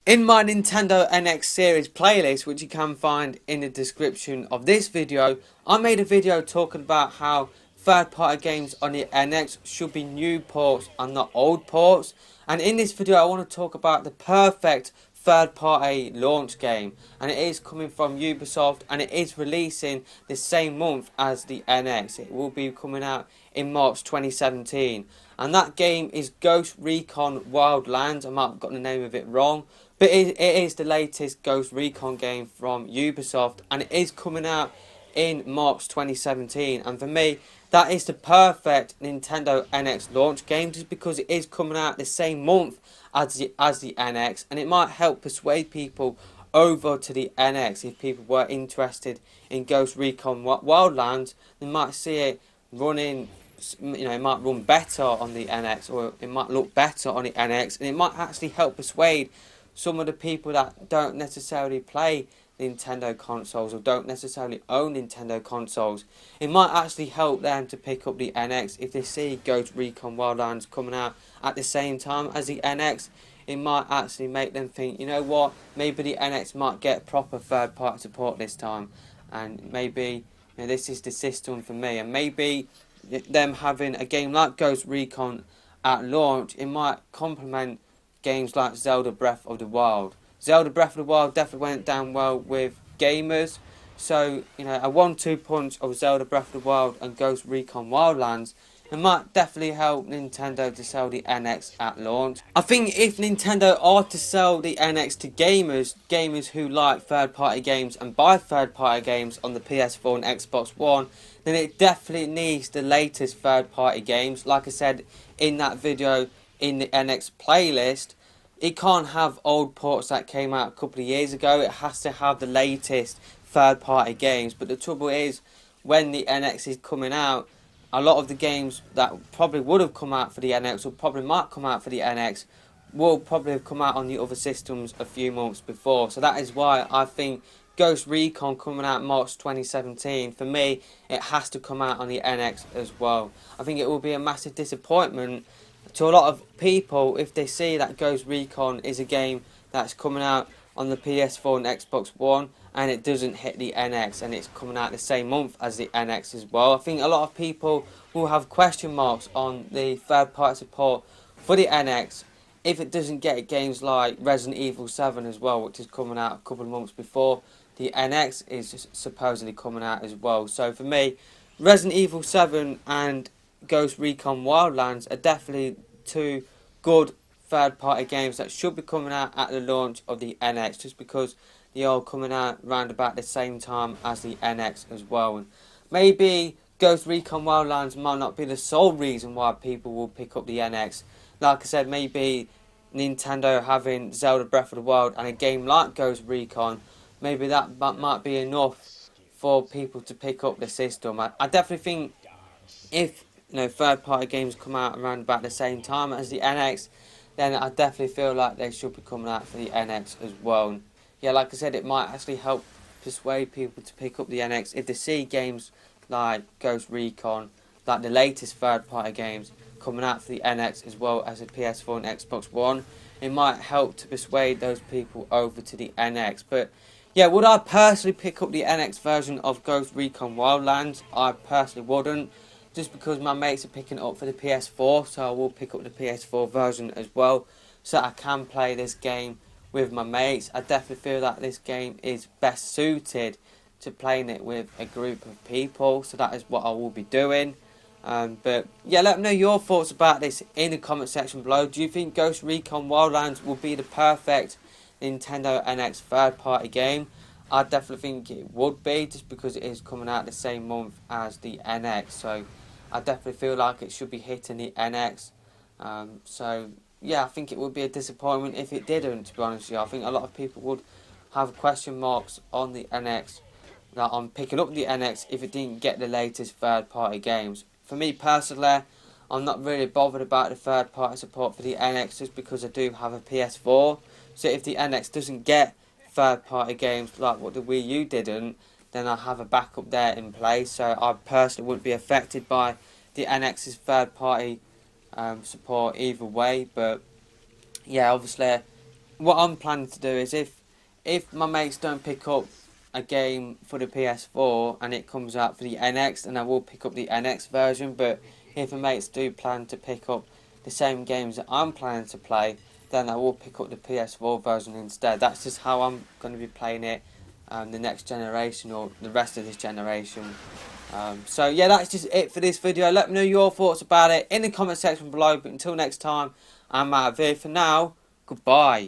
In my Nintendo NX series playlist, which you can find in the description of this video, I made a video talking about how third-party games on the NX should be new ports and not old ports. And in this video I want to talk about the perfect third-party launch game, and it is coming from Ubisoft, and it is releasing the same month as the NX. It will be coming out in March 2017, and that game is Ghost Recon Wildlands. I might have got the name of it wrong, but it is the latest Ghost Recon game from Ubisoft, and it is coming out in March 2017. And for me, that is the perfect Nintendo NX launch game, just because it is coming out the same month as the NX, and it might help persuade people over to the NX. If people were interested in Ghost Recon Wildlands, they might see it running. It might run better on the NX, or it might look better on the NX, and it might actually help persuade some of the people that don't necessarily play Nintendo consoles or don't necessarily own Nintendo consoles. It might actually help them to pick up the NX if they see Ghost Recon Wildlands coming out at the same time as the NX. It might actually make them think, you know what, maybe the NX might get proper third party support this time, and maybe this is the system for me. And maybe them having a game like Ghost Recon at launch, it might complement games like Zelda Breath of the Wild. Zelda Breath of the Wild definitely went down well with gamers, so a 1-2 punch of Zelda Breath of the Wild and Ghost Recon Wildlands, it might definitely help Nintendo to sell the NX at launch. I think if Nintendo are to sell the NX to gamers who like third-party games and buy third-party games on the PS4 and Xbox One, then it definitely needs the latest third-party games. Like I said in that video in the NX playlist, it can't have old ports that came out a couple of years ago. It has to have the latest third-party games. But the trouble is, when the NX is coming out, a lot of the games that probably would have come out for the NX, or probably might come out for the NX, will probably have come out on the other systems a few months before. So that is why I think Ghost Recon coming out March 2017, for me, it has to come out on the NX as well. I think it will be a massive disappointment to a lot of people if they see that Ghost Recon is a game that's coming out on the PS4 and Xbox One and it doesn't hit the NX, and it's coming out the same month as the NX as well. I think a lot of people will have question marks on the third party support for the NX if it doesn't get games like Resident Evil 7 as well, which is coming out a couple of months before the NX is supposedly coming out as well. So for me, Resident Evil 7 and Ghost Recon Wildlands are definitely two good third-party games that should be coming out at the launch of the NX, just because they are coming out around about the same time as the NX as well. And maybe Ghost Recon Wildlands might not be the sole reason why people will pick up the NX. Like I said, maybe Nintendo having Zelda Breath of the Wild and a game like Ghost Recon, maybe that might be enough for people to pick up the system. I definitely think if third party games come out around about the same time as the NX, then I definitely feel like they should be coming out for the NX as well. And yeah, like I said, it might actually help persuade people to pick up the NX if they see games like Ghost Recon, like the latest third party games coming out for the NX as well as the PS4 and Xbox One. It might help to persuade those people over to the NX. But yeah, would I personally pick up the NX version of Ghost Recon Wildlands? I personally wouldn't, just because my mates are picking it up for the PS4, so I will pick up the PS4 version as well, so I can play this game with my mates. I definitely feel that this game is best suited to playing it with a group of people, so that is what I will be doing. But yeah, let me know your thoughts about this in the comment section below. Do you think Ghost Recon Wildlands will be the perfect Nintendo NX third party game? I definitely think it would be, just because it is coming out the same month as the NX, so I definitely feel like it should be hitting the NX. So yeah, I think it would be a disappointment if it didn't, to be honest with you. I think a lot of people would have question marks on the NX, that I'm picking up the NX if it didn't get the latest third party games. For me personally, I'm not really bothered about the third party support for the NX, just because I do have a PS4. So if the NX doesn't get third party games like what the Wii U didn't, then I have a backup there in place. So I personally wouldn't be affected by the NX's third party support either way. But yeah, obviously what I'm planning to do is if my mates don't pick up a game for the PS4 and it comes out for the NX, then I will pick up the NX version. But if my mates do plan to pick up the same games that I'm planning to play, then I will pick up the PS4 version instead. That's just how I'm going to be playing it the next generation or the rest of this generation. So yeah, that's just it for this video. Let me know your thoughts about it in the comment section below. But until next time, I'm out of here for now. Goodbye.